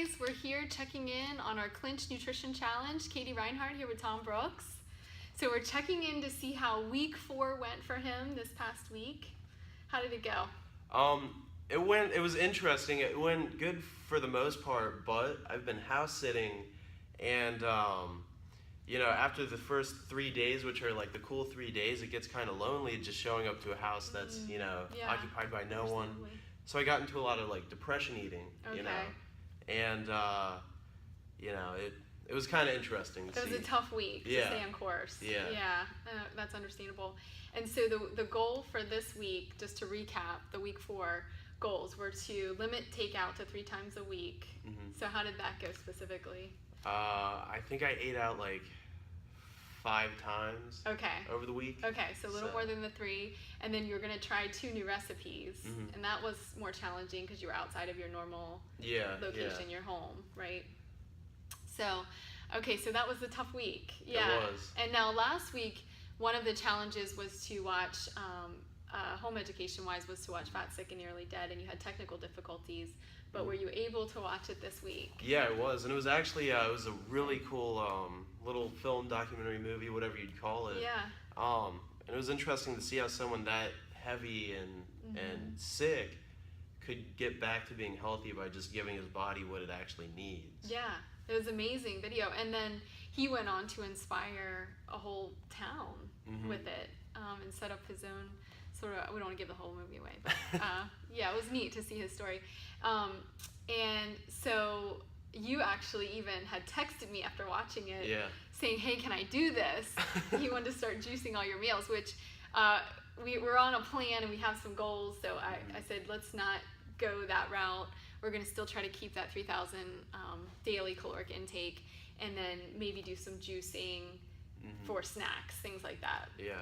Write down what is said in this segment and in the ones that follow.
guys. We're here checking in on our Clinch Nutrition Challenge. Katie Reinhardt here with Tom Brooks. So we're checking in to see how week 4 went for him this past week. How did it go? It was interesting. It went good for the most part, but I've been house sitting, and after the first 3 days, which are like the cool 3 days, it gets kind of lonely just showing up to a house that's occupied by no one. So I got into a lot of like depression eating, and it was kind of interesting to see. It was a tough week to stay on course. That's understandable. And so the goal for this week, just to recap, the week 4 goals were to limit takeout to 3 times a week. So how did that go specifically? I think I ate out like 5 times over the week. Okay, so a little more than the 3. And then you were going to try 2 new recipes. And that was more challenging because you were outside of your normal location, your home, right? So, so that was a tough week. Yeah. It was. And now last week, one of the challenges was to watch, home education-wise, was to watch Fat, Sick, and Nearly Dead, and you had technical difficulties. But were you able to watch it this week? Yeah, it was. And it was actually, it was a really cool little film, documentary movie, whatever you'd call it. Yeah. And it was interesting to see how someone that heavy and sick could get back to being healthy by just giving his body what it actually needs. Yeah, it was an amazing video. And then he went on to inspire a whole town with it and set up his own sort of, we don't want to give the whole movie away, but it was neat to see his story. And so you actually even had texted me after watching it saying, hey, can I do this? You wanted to start juicing all your meals, which we're on a plan and we have some goals. So I said, let's not go that route. We're going to still try to keep that 3,000 daily caloric intake, and then maybe do some juicing for snacks, things like that. Yeah.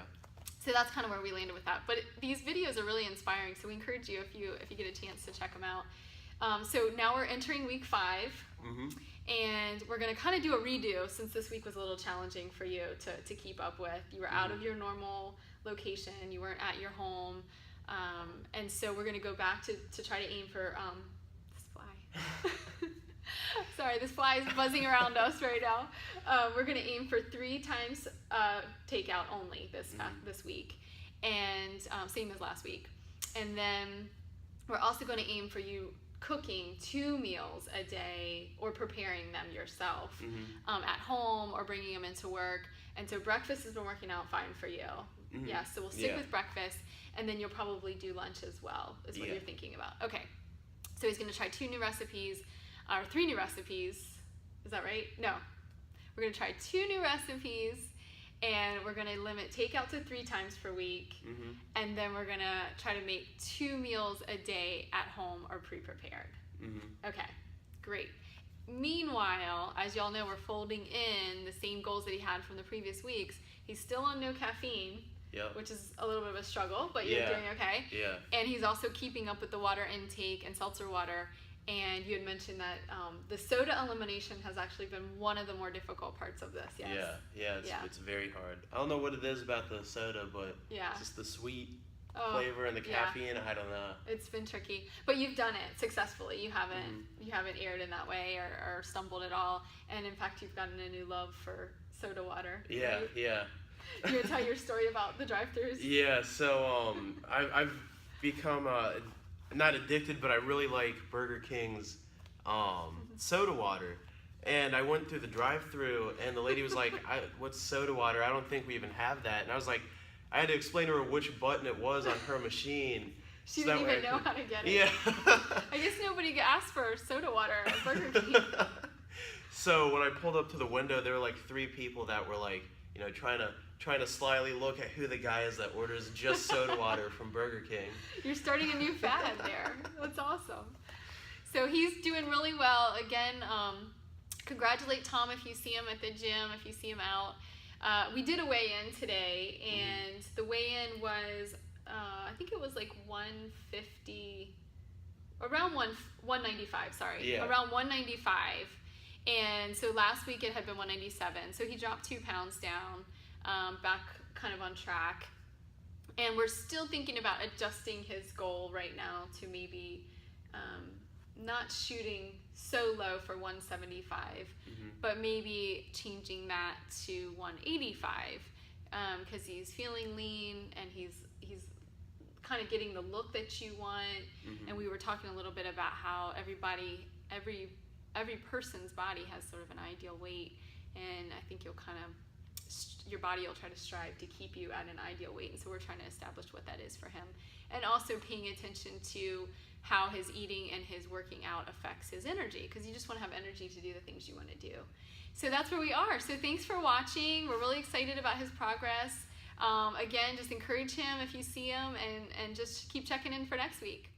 So that's kind of where we landed with that. But these videos are really inspiring, so we encourage you if you get a chance to check them out. So now we're entering week 5, and we're going to kind of do a redo since this week was a little challenging for you to keep up with. You were out of your normal location, you weren't at your home, and so we're going to go back to try to aim for this fly. Sorry, this fly is buzzing around us right now. We're going to aim for 3 times takeout only this week, and same as last week. And then we're also going to aim for you cooking 2 meals a day or preparing them yourself at home or bringing them into work. And so breakfast has been working out fine for you. Yeah, so we'll stick with breakfast, and then you'll probably do lunch as well, is what you're thinking about. Okay, so he's going to try 2 new recipes, or 3 new recipes. Is that right? No. We're going to try 2 new recipes, and we're going to limit takeout to 3 times per week, and then we're going to try to make 2 meals a day at home or pre-prepared. Okay, great. Meanwhile, as y'all know, we're folding in the same goals that he had from the previous weeks. He's still on no caffeine, which is a little bit of a struggle, but you're doing okay. Yeah. And he's also keeping up with the water intake and seltzer water. And you had mentioned that the soda elimination has actually been one of the more difficult parts of this. Yes. It's very hard. I don't know what it is about the soda, but just the sweet flavor and the caffeine. I don't know. It's been tricky, but you've done it successfully. You haven't erred in that way or stumbled at all. And in fact, you've gotten a new love for soda water. Yeah, right? yeah. You want to tell your story about the drive-thrus? Yeah. So I've become not addicted, but I really like Burger King's soda water. And I went through the drive-thru, and the lady was like, what's soda water? I don't think we even have that. And I was like, I had to explain to her which button it was on her machine. She didn't even know how to get it. Yeah. I guess nobody asked for soda water at Burger King. So when I pulled up to the window, there were like 3 people that were like, trying to slyly look at who the guy is that orders just soda water from Burger King. You're starting a new fad there. That's awesome. So he's doing really well. Again, congratulate Tom if you see him at the gym, if you see him out. We did a weigh-in today, and the weigh-in was, I think it was like 150, around 195, sorry. Yeah. Around 195. And so last week it had been 197. So he dropped 2 pounds down, back kind of on track. And we're still thinking about adjusting his goal right now to maybe not shooting so low for 175, but maybe changing that to 185, because he's feeling lean and he's kind of getting the look that you want. And we were talking a little bit about how every person's body has sort of an ideal weight, and I think your body will try to strive to keep you at an ideal weight, and so we're trying to establish what that is for him, and also paying attention to how his eating and his working out affects his energy, because you just want to have energy to do the things you want to do. So that's where we are. So thanks for watching. We're really excited about his progress. Again, just encourage him if you see him, and just keep checking in for next week.